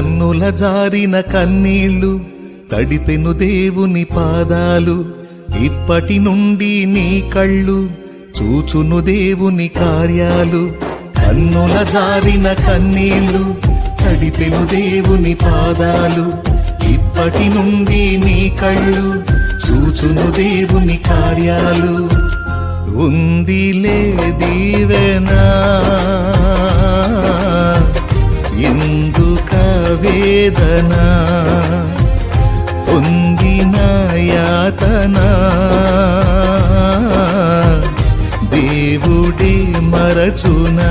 కన్నుల జారిన కన్నీళ్లు తడిపెను దేవుని పాదాలు. ఇప్పటి నుండి నీ కళ్ళు చూచును దేవుని కార్యాలు. కన్నుల జారిన కన్నీళ్లు తడిపెను దేవుని పాదాలు. ఇప్పటి నుండి నీ కళ్ళు చూచును దేవుని కార్యాలు. ఉందిలే దీవెనా ఎందుక వేదన, పొందిన యాతన దేవుడే మరచునా.